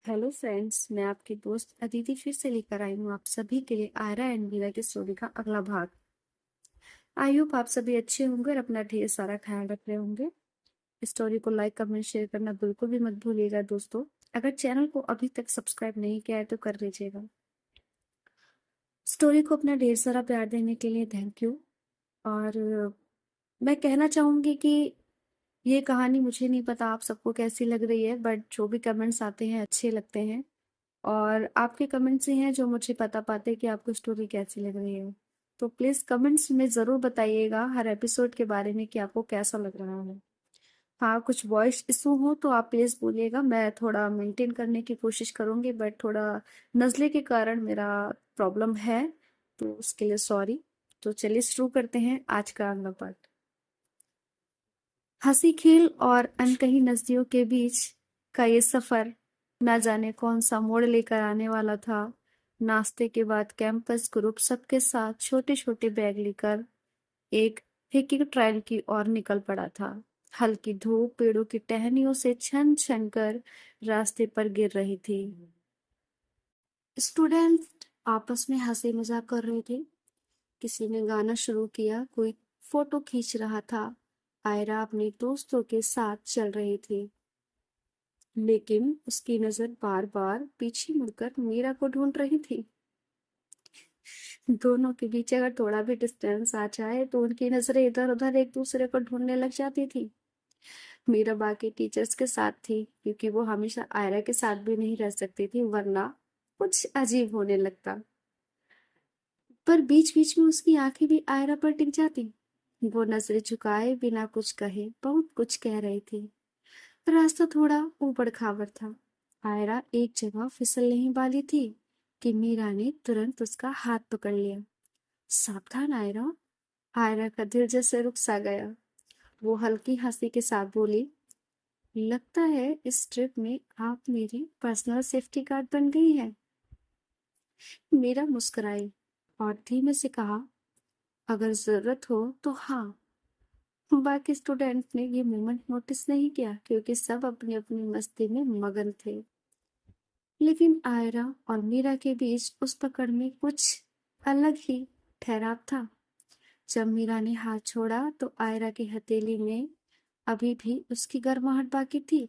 Hello friends, मैं आपकी दोस्त अदिति फिर से लेकर आई हूँ आप सभी के लिए आयरा एंड मीरा की स्टोरी का अगला भाग। आई होप आप सभी अच्छे होंगे और अपना ढेर सारा ख्याल रख रहे होंगे। स्टोरी को लाइक कमेंट शेयर करना बिल्कुल भी मत भूलिएगा दोस्तों। अगर चैनल को अभी तक सब्सक्राइब नहीं किया है तो कर लीजिएगा। स्टोरी को अपना ढेर सारा प्यार देने के लिए थैंक यू। और मैं कहना चाहूंगी कि ये कहानी मुझे नहीं पता आप सबको कैसी लग रही है, बट जो भी कमेंट्स आते हैं अच्छे लगते हैं। और आपके कमेंट्स ही हैं जो मुझे बता पाते हैं कि आपको स्टोरी कैसी लग रही है। तो प्लीज कमेंट्स में जरूर बताइएगा हर एपिसोड के बारे में कि आपको कैसा लग रहा है। हाँ, कुछ वॉइस इशू हो तो आप प्लीज बोलिएगा, मैं थोड़ा मेंटेन करने की कोशिश करूंगी, बट थोड़ा नजले के कारण मेरा प्रॉब्लम है, तो उसके लिए सॉरी। तो चलिए शुरू करते हैं आज का अगला पार्ट। हंसी खेल और अनकही नजरियों के बीच का ये सफर न जाने कौन सा मोड़ लेकर आने वाला था। नाश्ते के बाद कैंपस ग्रुप सबके साथ छोटे छोटे बैग लेकर एक हिकिंग ट्रायल की ओर निकल पड़ा था। हल्की धूप पेड़ों की टहनियों से छन छन कर रास्ते पर गिर रही थी। स्टूडेंट आपस में हंसी मजाक कर रहे थे। किसी ने गाना शुरू किया, कोई फोटो खींच रहा था। आयरा अपने दोस्तों के साथ चल रही थी, लेकिन उसकी नजर बार बार पीछे मुड़कर मीरा को ढूंढ रही थी। दोनों के बीच अगर थोड़ा भी डिस्टेंस आ जाए तो उनकी नजरें इधर उधर एक दूसरे को ढूंढने लग जाती थी। मीरा बाकी टीचर्स के साथ थी क्योंकि वो हमेशा आयरा के साथ भी नहीं रह सकती थी, वरना कुछ अजीब होने लगता। पर बीच बीच में उसकी आंखें भी आयरा पर टिक जाती। वो नजरें झुकाए बिना कुछ कहे बहुत कुछ कह रही थी। रास्ता थोड़ा ऊबड़ खाबड़ था। आयरा एक जगह फिसलने वाली थी कि मीरा ने तुरंत उसका हाथ पकड़ लिया। सावधान आयरा। आयरा का दिल जैसे रुक सा गया। वो हल्की हंसी के साथ बोली, लगता है इस ट्रिप में आप मेरी पर्सनल सेफ्टी गार्ड बन गई हैं। मीरा मुस्कुराई और धीमे से कहा, अगर जरूरत हो तो हाँ। बाकी स्टूडेंट ने ये मोमेंट नोटिस नहीं किया क्योंकि सब अपनी अपनी मस्ती में मगन थे। लेकिन आयरा और मीरा के बीच उस पकड़ में कुछ अलग ही ठहराव था। जब मीरा ने हाथ छोड़ा तो आयरा की हथेली में अभी भी उसकी गर्माहट बाकी थी।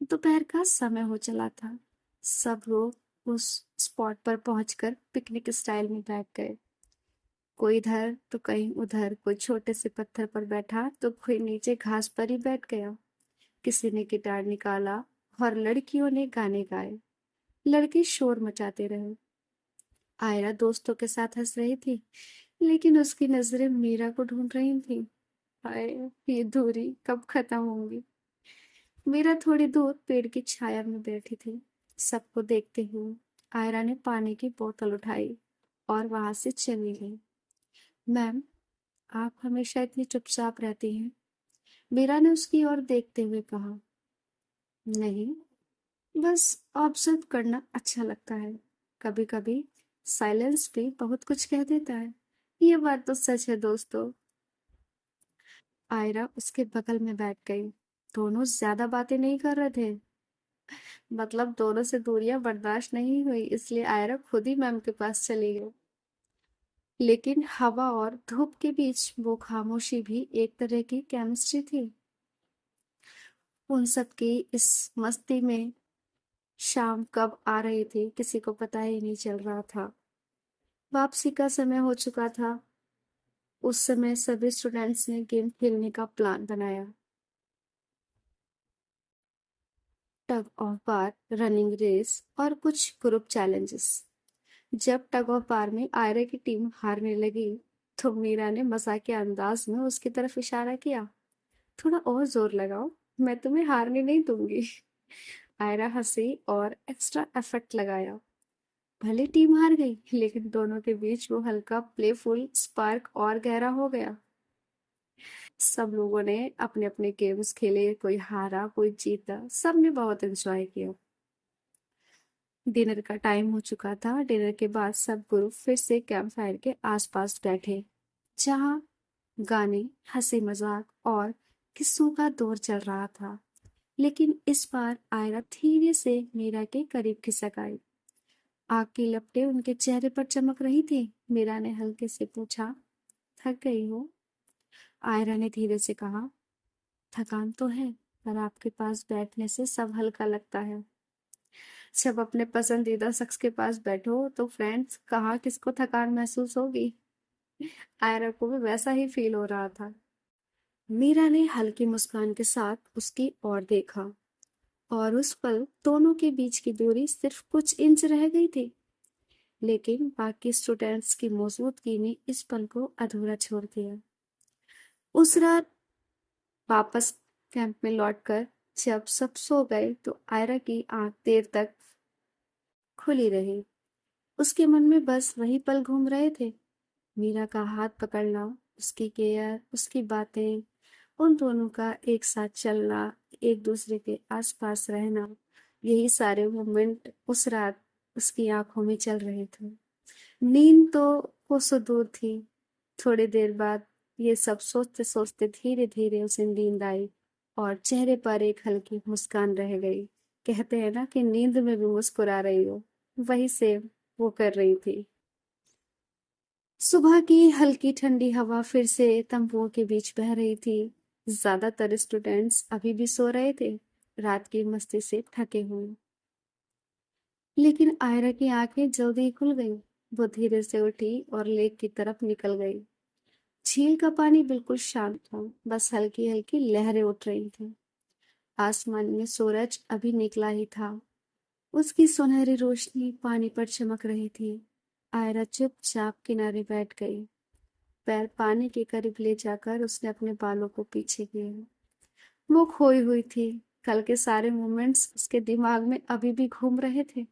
दोपहर का समय हो चला था। सब लोग उस स्पॉट पर पहुंचकर पिकनिक स्टाइल में बैठ गए। कोई इधर तो कहीं उधर, कोई छोटे से पत्थर पर बैठा तो कोई नीचे घास पर ही बैठ गया। किसी ने गिटार निकाला और लड़कियों ने गाने गाए। लड़के शोर मचाते रहे। आयरा दोस्तों के साथ हंस रही थी, लेकिन उसकी नजरें मीरा को ढूंढ रही थी। हाय, ये दूरी कब खत्म होंगी। मीरा थोड़ी दूर पेड़ की छाया में बैठी थी। सबको देखते हुए आयरा ने पानी की बोतल उठाई और वहां से चली गई। मैम, आप हमेशा इतनी चुपचाप रहती हैं, मीरा ने उसकी ओर देखते हुए कहा। नहीं, बस ऑब्जर्व करना अच्छा लगता है। कभी कभी साइलेंस भी बहुत कुछ कह देता है। ये बात तो सच है दोस्तों। आयरा उसके बगल में बैठ गई। दोनों ज्यादा बातें नहीं कर रहे थे। मतलब दोनों से दूरियां बर्दाश्त नहीं हुई, इसलिए आयरा खुद ही मैम के पास चली गई। लेकिन हवा और धूप के बीच वो खामोशी भी एक तरह की केमिस्ट्री थी। उन सब की इस मस्ती में शाम कब आ रही थी किसी को पता ही नहीं चल रहा था। वापसी का समय हो चुका था। उस समय सभी स्टूडेंट्स ने गेम खेलने का प्लान बनाया। Tug of war, running race और कुछ ग्रुप चैलेंजेस। जब टग ऑफ वार में आयरा की टीम हारने लगी तो मीरा ने मजाकिया अंदाज में उसकी तरफ इशारा किया, थोड़ा और जोर लगाओ, मैं तुम्हें हारने नहीं दूंगी। आयरा हंसी और एक्स्ट्रा एफर्ट लगाया। भले टीम हार गई, लेकिन दोनों के बीच वो हल्का प्लेफुल स्पार्क और गहरा हो गया। सब लोगों ने अपने अपने गेम्स खेले, कोई हारा कोई जीता, सबने बहुत एंजॉय किया। डिनर का टाइम हो चुका था। डिनर के बाद सब ग्रुप फिर से कैंप फायर के आसपास बैठे, जहाँ गाने, हंसी मजाक और किस्सों का दौर चल रहा था। लेकिन इस बार आयरा धीरे से मीरा के करीब खिसक आई। आग की लपटें उनके चेहरे पर चमक रही थी। मीरा ने हल्के से पूछा, थक गई हो? आयरा ने धीरे से कहा, थकान तो है, पर आपके पास बैठने से सब हल्का लगता है। जब अपने पसंदीदा शख्स के पास बैठो तो फ्रेंड्स, कहाँ किसको थकान महसूस होगी। आयरा को भी वैसा ही फील हो रहा था। मीरा ने हल्की मुस्कान के साथ उसकी ओर देखा और उस पल दोनों के बीच की दूरी सिर्फ कुछ इंच रह गई थी। लेकिन बाकी स्टूडेंट्स की मौजूदगी ने इस पल को अधूरा छोड़ दिया। उस रात वापस कैंप में लौटकर जब सब सो गए तो आयरा की आंख देर तक खुली रही। उसके मन में बस वही पल घूम रहे थे। मीरा का हाथ पकड़ना, उसकी केयर, उसकी बातें, उन दोनों का एक साथ चलना, एक दूसरे के आसपास रहना, यही सारे मोमेंट उस रात उसकी आंखों में चल रहे थे। नींद तो कोसों दूर थी। थोड़ी देर बाद ये सब सोचते सोचते धीरे धीरे उसे नींद आई और चेहरे पर एक हल्की मुस्कान रह गई। कहते हैं ना कि नींद में भी मुस्कुरा रही हो, वही सेम वो कर रही थी। सुबह की हल्की ठंडी हवा फिर से तंबुओं के बीच बह रही थी। ज्यादातर स्टूडेंट्स अभी भी सो रहे थे, रात की मस्ती से थके हुए। लेकिन आयरा की आंखें जल्दी ही खुल गईं। वो धीरे से उठी और लेक की तरफ निकल गई। झील का पानी बिल्कुल शांत था, बस हल्की हल्की लहरें उठ रही थी। आसमान में सूरज अभी निकला ही था। उसकी सुनहरी रोशनी पानी पर चमक रही थी। आयरा चुपचाप किनारे बैठ गई। पैर पानी के करीब ले जाकर उसने अपने बालों को पीछे किया। वो खोई हुई थी। कल के सारे मोमेंट्स उसके दिमाग में अभी भी घूम रहे थे।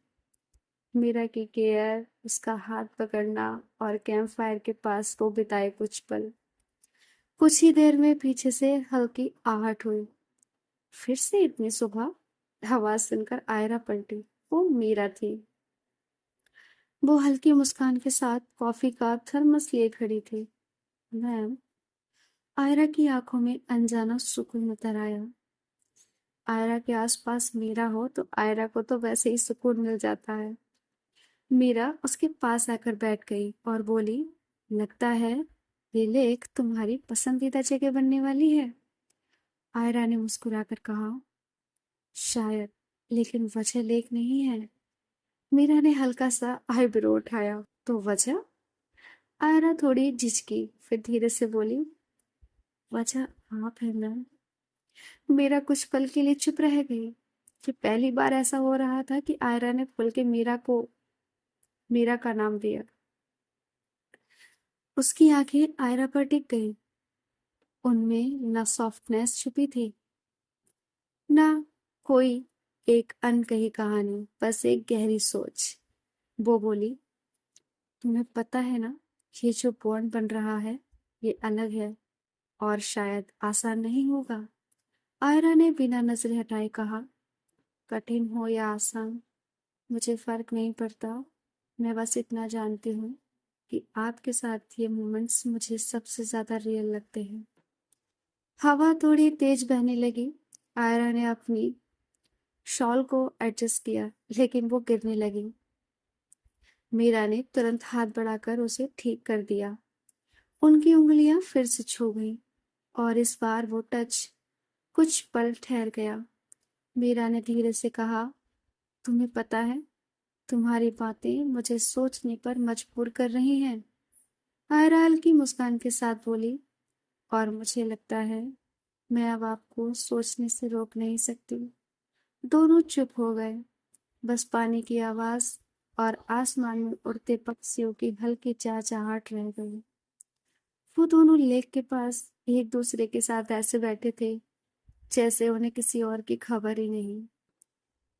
मीरा की केयर, उसका हाथ पकड़ना और कैंप फायर के पास वो बिताए कुछ पल। कुछ ही देर में पीछे से हल्की आहट हुई। फिर से इतनी सुबह? आवाज सुनकर आयरा पलटी। वो मीरा थी। वो हल्की मुस्कान के साथ कॉफी का थर्मस लिए खड़ी थी। मैम। आयरा की आंखों में अनजाना सुकून उतर आया। आयरा के आसपास मीरा हो तो आयरा को तो वैसे ही सुकून मिल जाता है। मीरा उसके पास आकर बैठ गई और बोली, लगता है ये लेक तुम्हारी पसंदीदा जगह बनने वाली है। आयरा ने मुस्कुराकर कहा, शायद, लेकिन वजह लेक नहीं है। मीरा ने हल्का सा आईब्रो उठाया। तो वजह? आयरा थोड़ी झिझकी, फिर धीरे से बोली, वजह आप है मैम। मीरा कुछ पल के लिए चुप रह गई। ये पहली बार ऐसा हो रहा था कि आयरा ने खुल के मीरा का नाम दिया। उसकी आंखें आयरा पर टिक गईं। उनमें न सॉफ्टनेस छुपी थी, न कोई एक अनकही कहानी, बस एक गहरी सोच। वो बोली, तुम्हें पता है ना, ये जो बॉन्ड बन रहा है, ये अलग है और शायद आसान नहीं होगा। आयरा ने बिना नजरें हटाए कहा, कठिन हो या आसान, मुझे फर्क नहीं पड़ता। मैं बस इतना जानती हूँ कि आपके साथ ये मोमेंट्स मुझे सबसे ज्यादा रियल लगते हैं। हवा थोड़ी तेज बहने लगी। आयरा ने अपनी शॉल को एडजस्ट किया, लेकिन वो गिरने लगी। मीरा ने तुरंत हाथ बढ़ाकर उसे ठीक कर दिया। उनकी उंगलियां फिर से छू गईं और इस बार वो टच कुछ पल ठहर गया। मीरा ने धीरे से कहा, तुम्हें पता है, तुम्हारी बातें मुझे सोचने पर मजबूर कर रही हैं। आयरा हल्की मुस्कान के साथ बोली, और मुझे लगता है मैं अब आपको सोचने से रोक नहीं सकती। दोनों चुप हो गए। बस पानी की आवाज और आसमान में उड़ते पक्षियों की हल्की चहचहाट रह गई। वो दोनों लेक के पास एक दूसरे के साथ ऐसे बैठे थे जैसे उन्हें किसी और की खबर ही नहीं।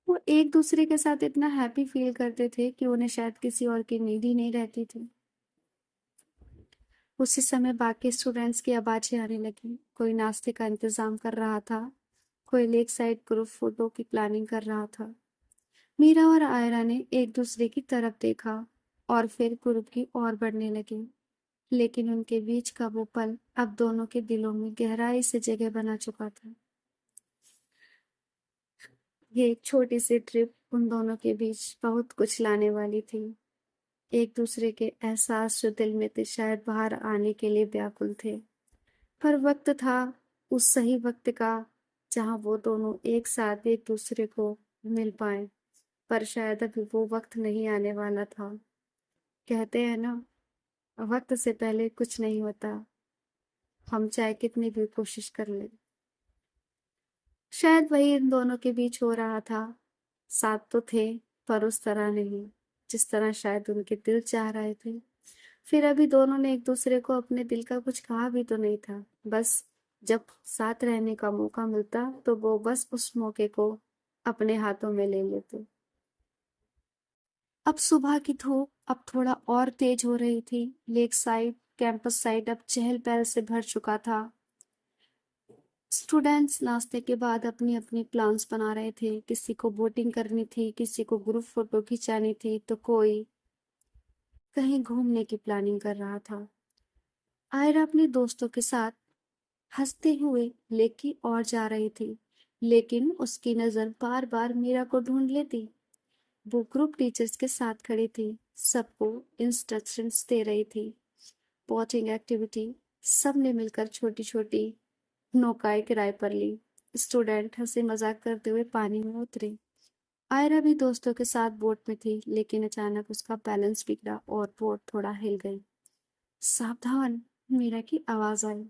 वो एक दूसरे के साथ इतना हैप्पी फील करते थे कि उन्हें शायद किसी और की नीड ही नहीं रहती थी। उसी समय बाकी स्टूडेंट्स की आवाजें आने लगी। कोई नाश्ते का इंतजाम कर रहा था, कोई लेक साइड ग्रुप फोटो की प्लानिंग कर रहा था। मीरा और आयरा ने एक दूसरे की तरफ देखा और फिर ग्रुप की ओर बढ़ने लगे। लेकिन उनके बीच का वो पल अब दोनों के दिलों में गहराई से जगह बना चुका था। ये एक छोटी सी ट्रिप उन दोनों के बीच बहुत कुछ लाने वाली थी। एक दूसरे के एहसास जो दिल में थे शायद बाहर आने के लिए व्याकुल थे। पर वक्त था उस सही वक्त का जहां वो दोनों एक साथ एक दूसरे को मिल पाए। पर शायद अभी वो वक्त नहीं आने वाला था। कहते हैं ना, वक्त से पहले कुछ नहीं होता, हम चाहे कितनी भी कोशिश कर लें। शायद वही इन दोनों के बीच हो रहा था। साथ तो थे, पर उस तरह नहीं जिस तरह शायद उनके दिल चाह रहे थे। फिर अभी दोनों ने एक दूसरे को अपने दिल का कुछ कहा भी तो नहीं था। बस जब साथ रहने का मौका मिलता तो वो बस उस मौके को अपने हाथों में ले लेते। अब सुबह की धूप अब थोड़ा और तेज हो रही थी। लेक साइड कैंपस साइड अब चहल पहल से भर चुका था। स्टूडेंट्स नाश्ते के बाद अपनी अपनी प्लान्स बना रहे थे। किसी को बोटिंग करनी थी, किसी को ग्रुप फोटो खिंचानी थी, तो कोई कहीं घूमने की प्लानिंग कर रहा था। आयरा अपने दोस्तों के साथ हंसते हुए लेक की ओर जा रही थी, लेकिन उसकी नजर बार बार मीरा को ढूंढ लेती। वो ग्रुप टीचर्स के साथ खड़ी थी, सबको इंस्ट्रक्शंस दे रही थी। बोटिंग एक्टिविटी सबने मिलकर छोटी छोटी नौकाएं किराए पर ली। स्टूडेंट हंसी मजाक करते हुए पानी में उतरे। आयरा भी दोस्तों के साथ बोट में थी, लेकिन अचानक उसका बैलेंस बिगड़ा और बोट थोड़ा हिल गई। सावधान! मीरा की आवाज आई।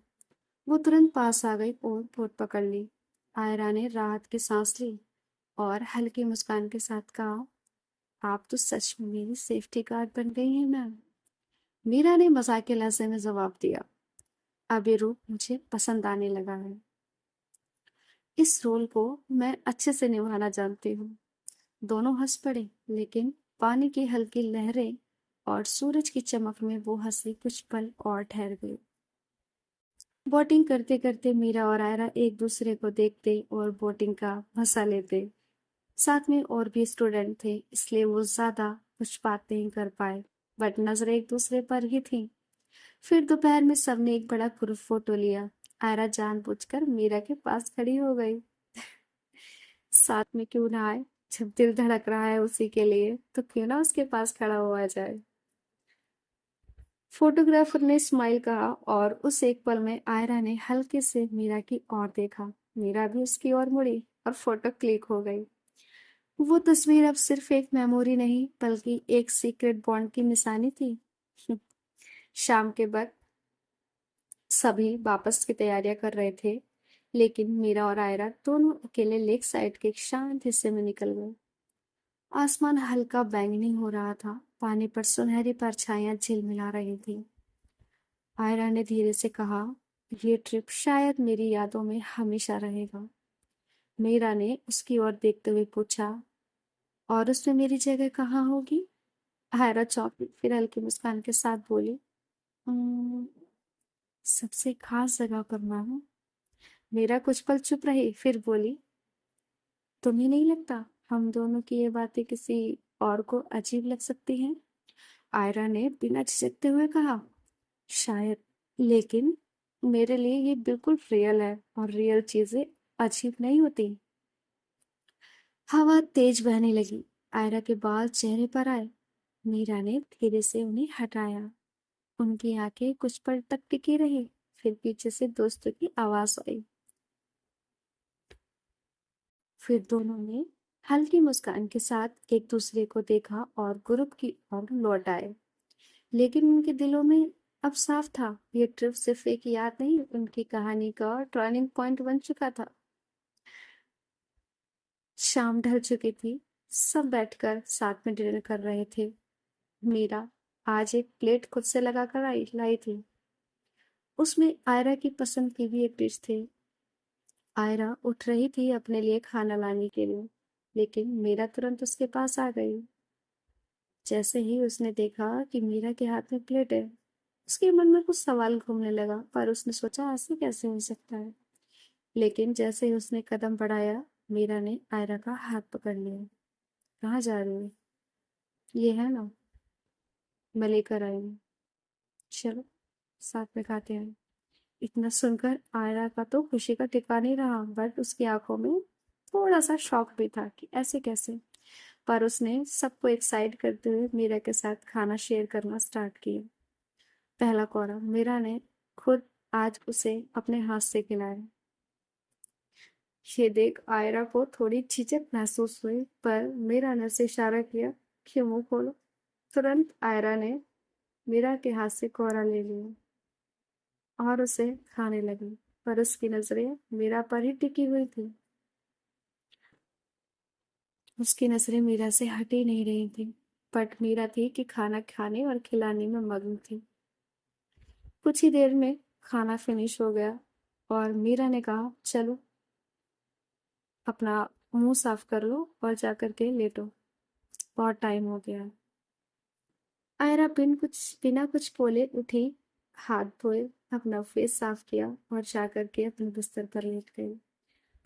वो तुरंत पास आ गई और बोट पकड़ ली। आयरा ने राहत की सांस ली और हल्की मुस्कान के साथ कहा, आप तो सच में मेरी सेफ्टी गार्ड बन गई हैं मैम। मीरा ने मजाक के लहजे में जवाब दिया, अब ये रूप मुझे पसंद आने लगा है। इस रोल को मैं अच्छे से निभाना जानती हूँ। दोनों हंस पड़े, लेकिन पानी की हल्की लहरें और सूरज की चमक में वो हंसी कुछ पल और ठहर गई। बोटिंग करते करते मीरा और आयरा एक दूसरे को देखते और बोटिंग का मजा लेते। साथ में और भी स्टूडेंट थे, इसलिए वो ज्यादा कुछ बात नहीं कर पाए, बट नजरें एक दूसरे पर ही थी। फिर दोपहर में सबने एक बड़ा ग्रुप फोटो लिया। आयरा जानबूझकर मीरा के पास खड़ी हो गई। साथ में क्यों ना आए, जब दिल धड़क रहा है उसी के लिए तो क्यों ना उसके पास खड़ा हुआ जाए। फोटोग्राफर ने स्माइल कहा और उस एक पल में आयरा ने हल्के से मीरा की ओर देखा। मीरा भी उसकी ओर मुड़ी और फोटो क्लिक हो गई। वो तस्वीर अब सिर्फ एक मेमोरी नहीं बल्कि एक सीक्रेट बॉन्ड की निशानी थी। शाम के वक्त सभी वापस की तैयारियां कर रहे थे, लेकिन मीरा और आयरा दोनों अकेले लेक साइड के एक शांत हिस्से में निकल गए। आसमान हल्का बैंगनी हो रहा था, पानी पर सुनहरी परछाइयां झिलमिला रही थी। आयरा ने धीरे से कहा, ये ट्रिप शायद मेरी यादों में हमेशा रहेगा। मीरा ने उसकी ओर देखते हुए पूछा, और उसमें मेरी जगह कहाँ होगी? आयरा चौंकी, फिर हल्की मुस्कान के साथ बोली, "उम्म, सबसे खास जगह पर मैं हूँ।" मीरा कुछ पल चुप रही, फिर बोली, तुम्हें नहीं लगता हम दोनों की ये बातें किसी और को अजीब लग सकती हैं? आयरा ने बिना झिझकते हुए कहा, शायद, लेकिन मेरे लिए ये बिल्कुल रियल है और रियल चीजें अजीब नहीं होती। हवा तेज बहने लगी। आयरा के बाल चेहरे पर आए। मीरा ने धीरे से उन्हें हटाया। उनकी आंखें कुछ पल तक टिकी रही, फिर पीछे से दोस्तों की आवाज आई। फिर दोनों ने हल्की मुस्कान के साथ एक दूसरे को देखा और ग्रुप की ओर लौट आए। लेकिन उनके दिलों में अब साफ था, ये ट्रिप सिर्फ एक याद नहीं, उनकी कहानी का टर्निंग पॉइंट बन चुका था। शाम ढल चुकी थी। सब बैठकर साथ में डिनर कर रहे थे। मीरा आज एक प्लेट खुद से लगाकर लाई थी। उसमें आयरा की पसंद की भी एक डिश थी। आयरा उठ रही थी अपने लिए खाना लाने के लिए, लेकिन मीरा तुरंत उसके पास आ गई। जैसे ही उसने देखा कि मीरा के हाथ में प्लेट है, उसके मन में कुछ सवाल घूमने लगा, पर उसने सोचा ऐसे कैसे हो सकता है। लेकिन जैसे ही उसने कदम बढ़ाया, मीरा ने आयरा का हाथ पकड़ लिया। कहाँ जा रही है? ये है ना, मैं लेकर आई हूँ, चलो साथ में खाते हैं। इतना सुनकर आयरा का तो खुशी का ठिकाना नहीं रहा, बट उसकी आंखों में थोड़ा सा शॉक भी था कि ऐसे कैसे, पर उसने सबको एक्साइट करते हुए मीरा के साथ खाना शेयर करना स्टार्ट किया। पहला कौरा मीरा ने खुद आज उसे अपने हाथ से खिलाया। ये देख आयरा को थोड़ी झिझक महसूस हुई, पर मीरा ने उसे इशारा किया कि मुंह खोलो। तुरंत आयरा ने मीरा के हाथ से कोरा ले लिया और उसे खाने लगी, पर उसकी नजरें मीरा पर ही टिकी हुई थी। उसकी नजरें मीरा से हट ही नहीं रही थी, बट मीरा थी कि खाना खाने और खिलाने में मग्न थी। कुछ ही देर में खाना फिनिश हो गया और मीरा ने कहा, चलो अपना मुंह साफ कर लो और जा करके लेटो, बहुत टाइम हो गया है। आयरा बिना कुछ बोले उठी, हाथ धोए, अपना फेस साफ किया और जा करके अपने बिस्तर पर लेट गई।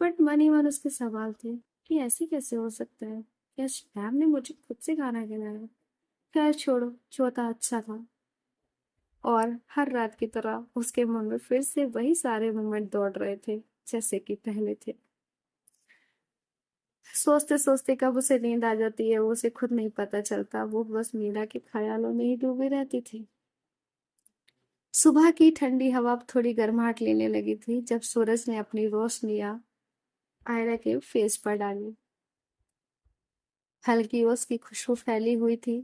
बट मन ही मन उसके सवाल थे कि ऐसे कैसे हो सकता है, क्या मैम ने मुझे खुद से खाना खिलाया। खैर छोड़ो, जो था अच्छा था। और हर रात की तरह उसके मन में फिर से वही सारे मोमेंट दौड़ रहे थे जैसे कि पहले थे। सोचते सोचते कब उसे नींद आ जाती है वो उसे खुद नहीं पता चलता, वो बस मीरा के ख्यालों में ही डूबी रहती थी। सुबह की ठंडी हवा अब थोड़ी गर्माहट लेने लगी थी जब सूरज ने अपनी रोशनियां आयरा के फेस पर डाली। हल्की ओस की खुशबू फैली हुई थी।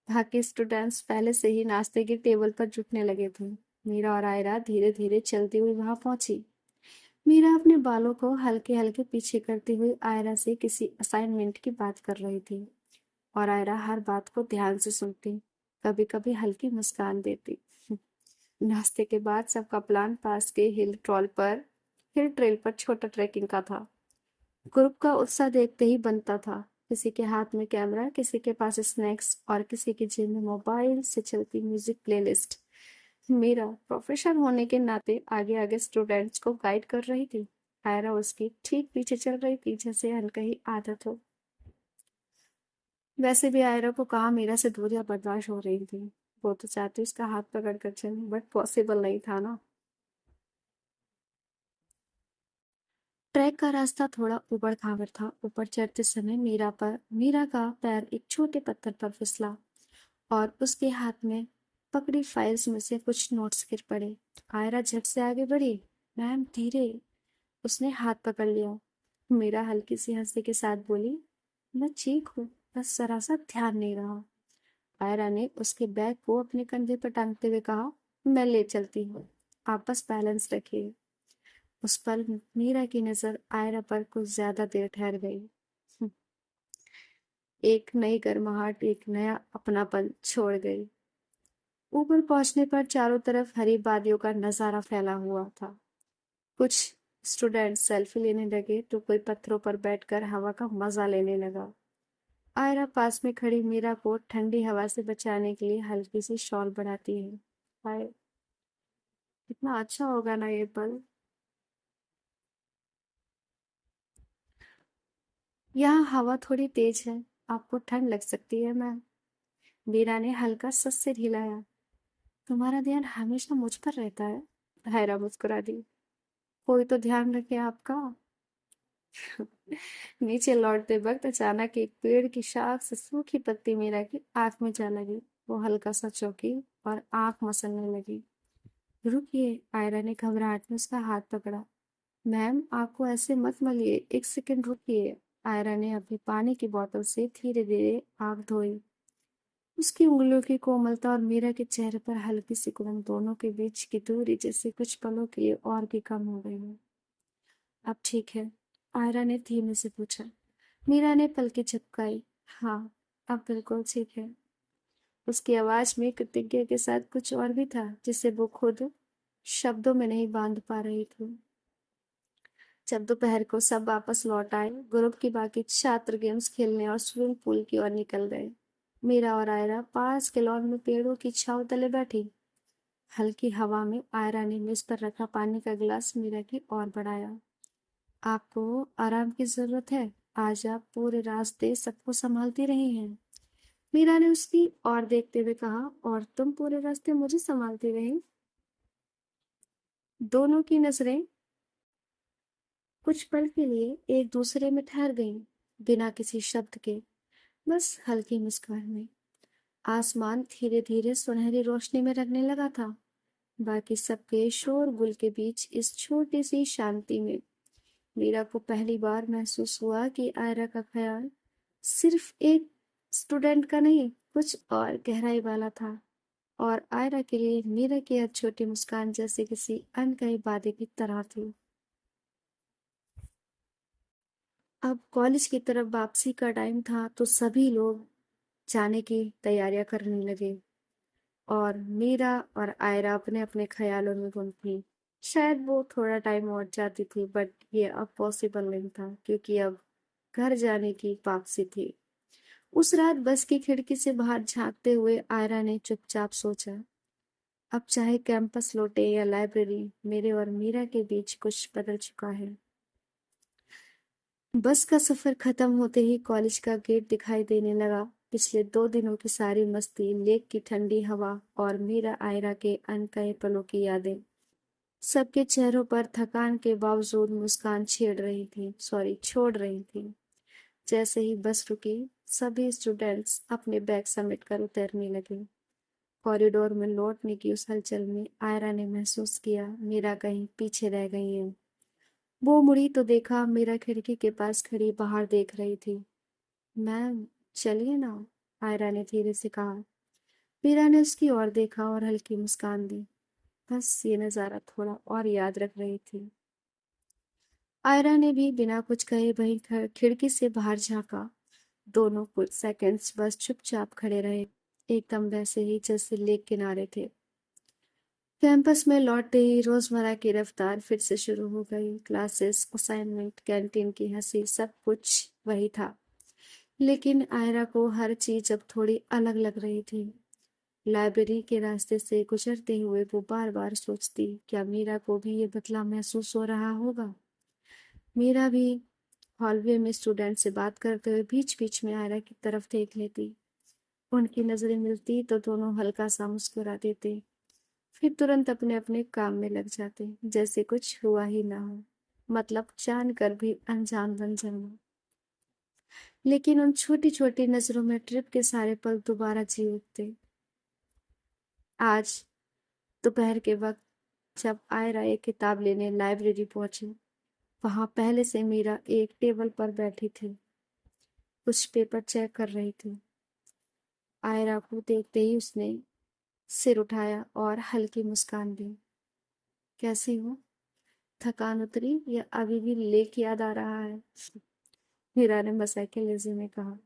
बाकी स्टूडेंट्स पहले से ही नाश्ते की टेबल पर जुटने लगे थे। मीरा और आयरा धीरे धीरे चलती हुई वहां पहुंची। मीरा अपने बालों को हल्के हल्के पीछे करती हुई आयरा से किसी असाइनमेंट की बात कर रही थी, और आयरा हर बात को ध्यान से सुनती, कभी कभी हल्की मुस्कान देती। नाश्ते के बाद सबका प्लान पास के हिल ट्रेल पर छोटा ट्रैकिंग का था। ग्रुप का उत्साह देखते ही बनता था। किसी के हाथ में कैमरा, किसी के पास स्नैक्स और किसी की जेब में मोबाइल से चलती म्यूजिक प्लेलिस्ट। मेरा प्रोफेसर होने के नाते आगे आगे स्टूडेंट्स को गाइड कर रही थी। आयरा उसकी ठीक पीछे चल रही थी जैसे अनकही आदत हो। वैसे भी आयरा को कहाँ मीरा से दूरियां बर्दाश्त हो रही थी। वो तो चाहती उसका हाथ पकड़ कर चले, बट पॉसिबल नहीं था ना। ट्रैक का रास्ता थोड़ा ऊबड़ खाबड़ था। ऊपर चढ़ते समय मीरा का पैर एक छोटे पत्थर पर फिसला और उसके हाथ में पकड़ी फाइल्स में से कुछ नोट्स गिर पड़े। आयरा झट से आगे बढ़ी। मैम धीरे। उसने हाथ पकड़ लिया। मीरा हल्की सी हंसी के साथ बोली, मैं ठीक हूँ, बस जरा सा ध्यान नहीं रहा। आयरा ने उसके बैग को अपने कंधे पर टांगते हुए कहा, मैं ले चलती हूँ, आप बस बैलेंस रखिए। उस पल मीरा की नजर आयरा पर कुछ ज्यादा देर ठहर गई। एक नई गर्माहट, एक नया अपनापन छोड़ गई। ऊपर पहुंचने पर चारों तरफ हरी वादियों का नजारा फैला हुआ था। कुछ स्टूडेंट सेल्फी लेने लगे तो कोई पत्थरों पर बैठकर हवा का मजा लेने लगा। आयरा पास में खड़ी मीरा को ठंडी हवा से बचाने के लिए हल्की सी शॉल बढ़ाती है। हाय, कितना अच्छा होगा ना ये पल। यहाँ हवा थोड़ी तेज है, आपको ठंड लग सकती है मैम। मीरा ने हल्का सर सिर हिलाया। तुम्हारा ध्यान हमेशा मुझ पर रहता है। आयरा मुस्कुरा दी। कोई तो ध्यान रखे आपका। नीचे लौटते वक्त अचानक एक पेड़ की शाख से सूखी पत्ती मीरा की आंख में जा लगी। वो हल्का सा चौंकी और आंख मसलने लगी। रुकिए, आयरा ने घबराहट में उसका हाथ पकड़ा। मैम आपको ऐसे मत मलिए, एक सेकंड रुकिए। आयरा ने अपनी पानी की बोतल से धीरे धीरे आंख धोई। उसकी उंगलियों की कोमलता और मीरा के चेहरे पर हल्की सी कुड़न, दोनों के बीच की दूरी जैसे कुछ पलों के लिए और भी कम हो गई हो। अब ठीक है? आयरा ने धीमे से पूछा। मीरा ने पलकें झपकाई। हाँ, अब बिल्कुल ठीक है। उसकी आवाज में कृतज्ञता के साथ कुछ और भी था जिसे वो खुद शब्दों में नहीं बांध पा रही थी। जब दोपहर को सब वापस लौट आए, ग्रुप की बाकी छात्र गेम्स खेलने और स्विमिंग पूल की ओर निकल गए। मीरा और आयरा पास के लॉन में पेड़ों की छांव तले बैठी। हल्की हवा में आयरा ने मेज पर रखा पानी का गिलास मीरा की ओर बढ़ाया। आपको आराम की जरूरत है, आज आप पूरे रास्ते सबको संभालती रही हैं। मीरा ने उसकी ओर देखते हुए कहा, और तुम पूरे रास्ते मुझे संभालती रही। दोनों की नजरें कुछ कुछ पल के लिए एक दूसरे में ठहर गईं, बिना किसी शब्द के, बस हल्की मुस्कान में। आसमान धीरे धीरे सुनहरी रोशनी में रंगने लगा था। बाकी सबके शोरगुल के बीच इस छोटी सी शांति में मीरा को पहली बार महसूस हुआ कि आयरा का ख्याल सिर्फ एक स्टूडेंट का नहीं, कुछ और गहराई वाला था। और आयरा के लिए मीरा की हर छोटी मुस्कान जैसे किसी अनकही वादे की तरह थी। अब कॉलेज की तरफ वापसी का टाइम था तो सभी लोग जाने की तैयारियां करने लगे और मीरा और आयरा अपने अपने ख्यालों में गुम थी। शायद वो थोड़ा टाइम और जाती थी, बट ये अब पॉसिबल नहीं था क्योंकि अब घर जाने की वापसी थी। उस रात बस की खिड़की से बाहर झांकते हुए आयरा ने चुपचाप सोचा, अब चाहे कैंपस लौटे या लाइब्रेरी, मेरे और मीरा के बीच कुछ बदल चुका है। बस का सफर खत्म होते ही कॉलेज का गेट दिखाई देने लगा। पिछले 2 दिनों की सारी मस्ती, लेक की ठंडी हवा और मीरा आयरा के अनकहे पलों की यादें सबके चेहरों पर थकान के बावजूद मुस्कान छोड़ रही थी। जैसे ही बस रुकी, सभी स्टूडेंट्स अपने बैग समेट कर उतरने लगे। कॉरिडोर में लौटने की उस हलचल में आयरा ने महसूस किया मीरा कहीं पीछे रह गई है। वो मुड़ी तो देखा मीरा खिड़की के पास खड़ी बाहर देख रही थी। मैम, चलिए ना, आयरा ने धीरे से कहा। मीरा ने उसकी ओर देखा और हल्की मुस्कान दी। बस ये नजारा थोड़ा और याद रख रही थी। आयरा ने भी बिना कुछ कहे वहीं खिड़की से बाहर झांका। दोनों कुछ सेकंड्स बस चुपचाप खड़े रहे, एकदम वैसे ही जैसे लेक किनारे थे। कैंपस में लौटते ही रोजमर्रा की रफ्तार फिर से शुरू हो गई। क्लासेस, असाइनमेंट, कैंटीन की हंसी, सब कुछ वही था। लेकिन आयरा को हर चीज अब थोड़ी अलग लग रही थी। लाइब्रेरी के रास्ते से गुजरते हुए वो बार बार सोचती, क्या मीरा को भी ये बदलाव महसूस हो रहा होगा। मीरा भी हॉलवे में स्टूडेंट से बात करते हुए बीच बीच में आयरा की तरफ देख लेती। उनकी नजरें मिलती तो दोनों हल्का सा मुस्कुरा देते, फिर तुरंत अपने अपने काम में लग जाते, जैसे कुछ हुआ ही ना हो। मतलब जानकर भी अनजान बन जाना। लेकिन उन छोटी छोटी नजरों में ट्रिप के सारे पल दोबारा जी उठते। आज दोपहर के वक्त जब आयरा एक किताब लेने लाइब्रेरी पहुंची, वहां पहले से मीरा एक टेबल पर बैठी थी, कुछ पेपर चेक कर रही थी। आयरा को देखते ही उसने सिर उठाया और हल्की मुस्कान दी। कैसी हो? थकान उतरी या अभी भी लेक याद आ रहा है? मीरा ने मजाक के लहजे में कहा।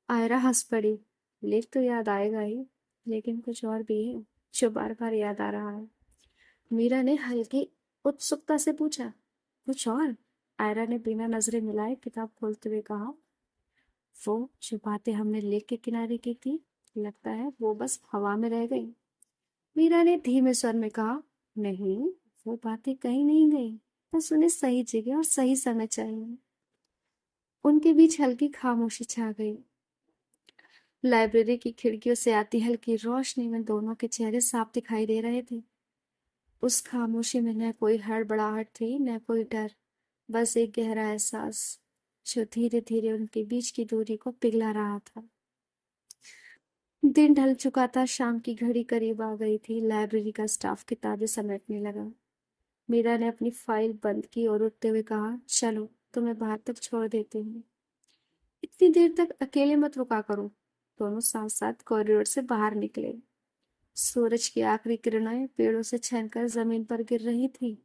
आयरा हंस पड़ी। लेक तो याद आएगा ही, लेकिन कुछ और भी है जो बार बार याद आ रहा है। मीरा ने हल्की उत्सुकता से पूछा, कुछ और? आयरा ने बिना नजरें मिलाए किताब खोलते हुए कहा, वो जो बातें हमने लेक के किनारे की थी, लगता है वो बस हवा में रह गई। मीरा ने धीमे स्वर में कहा, नहीं, वो बातें कहीं नहीं गई, बस उन्हें सही जगह और सही समय चाहिए। उनके बीच हल्की खामोशी छा गई। लाइब्रेरी की खिड़कियों से आती हल्की रोशनी में दोनों के चेहरे साफ दिखाई दे रहे थे। उस खामोशी में न कोई हड़बड़ाहट थी, न कोई डर, बस एक गहरा एहसास जो धीरे धीरे उनके बीच की दूरी को पिघला रहा था। दिन ढल चुका था, शाम की घड़ी करीब आ गई थी। लाइब्रेरी का स्टाफ किताबें समेटने लगा। मीरा ने अपनी फाइल बंद की और उठते हुए कहा, चलो तुम्हें बाहर तक छोड़ देती हूँ। इतनी देर तक अकेले मत रुका करो। दोनों साथ साथ कॉरिडोर से बाहर निकले। सूरज की आखिरी किरणें पेड़ों से छनकर जमीन पर गिर रही थी।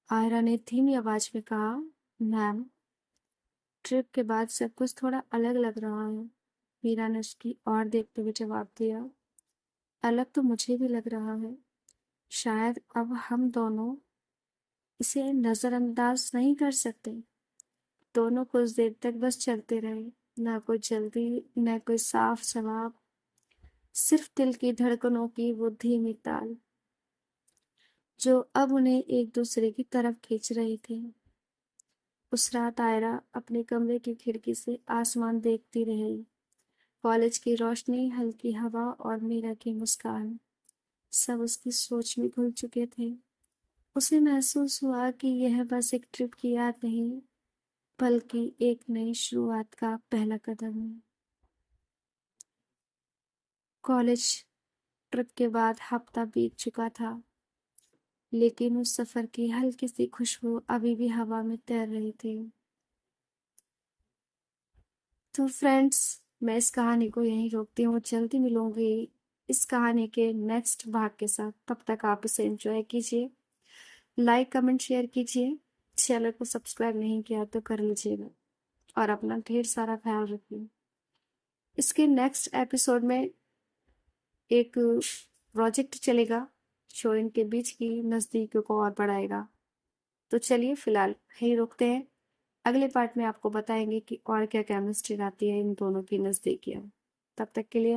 आयरा ने धीमी आवाज में कहा, मैम, ट्रिप के बाद सब कुछ थोड़ा अलग लग रहा है। मीरा ने उसकी ओर देखते हुए जवाब दिया, अलग तो मुझे भी लग रहा है। शायद अब हम दोनों इसे नजरअंदाज नहीं कर सकते। दोनों कुछ देर तक बस चलते रहे, ना कोई जल्दी, ना कोई साफ जवाब, सिर्फ दिल की धड़कनों की वो धीमी ताल जो अब उन्हें एक दूसरे की तरफ खींच रही थी। उस रात आयरा अपने कमरे की खिड़की से आसमान देखती रही। कॉलेज की रोशनी, हल्की हवा और मीरा की मुस्कान सब उसकी सोच में घुल चुके थे। उसे महसूस हुआ कि यह बस एक ट्रिप की याद नहीं, बल्कि एक नई शुरुआत का पहला कदम है। कॉलेज ट्रिप के बाद हफ्ता बीत चुका था, लेकिन उस सफर की हल्की सी खुशबू अभी भी हवा में तैर रही थी। तो फ्रेंड्स, मैं इस कहानी को यहीं रोकती हूँ। जल्दी मिलूंगी इस कहानी के नेक्स्ट भाग के साथ। तब तक आप इसे एंजॉय कीजिए, लाइक कमेंट शेयर कीजिए। चैनल को सब्सक्राइब नहीं किया तो कर लीजिएगा, और अपना ढेर सारा ख्याल रखिए। इसके नेक्स्ट एपिसोड में एक प्रोजेक्ट चलेगा जो इनके बीच की नज़दीकियों को और बढ़ाएगा। तो चलिए फिलहाल यहीं रोकते हैं। अगले पार्ट में आपको बताएंगे कि और क्या केमिस्ट्री आती है इन दोनों की नज़दीकियाँ। तब तक के लिए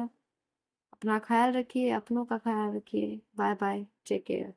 अपना ख्याल रखिए, अपनों का ख्याल रखिए। Bye bye, take care.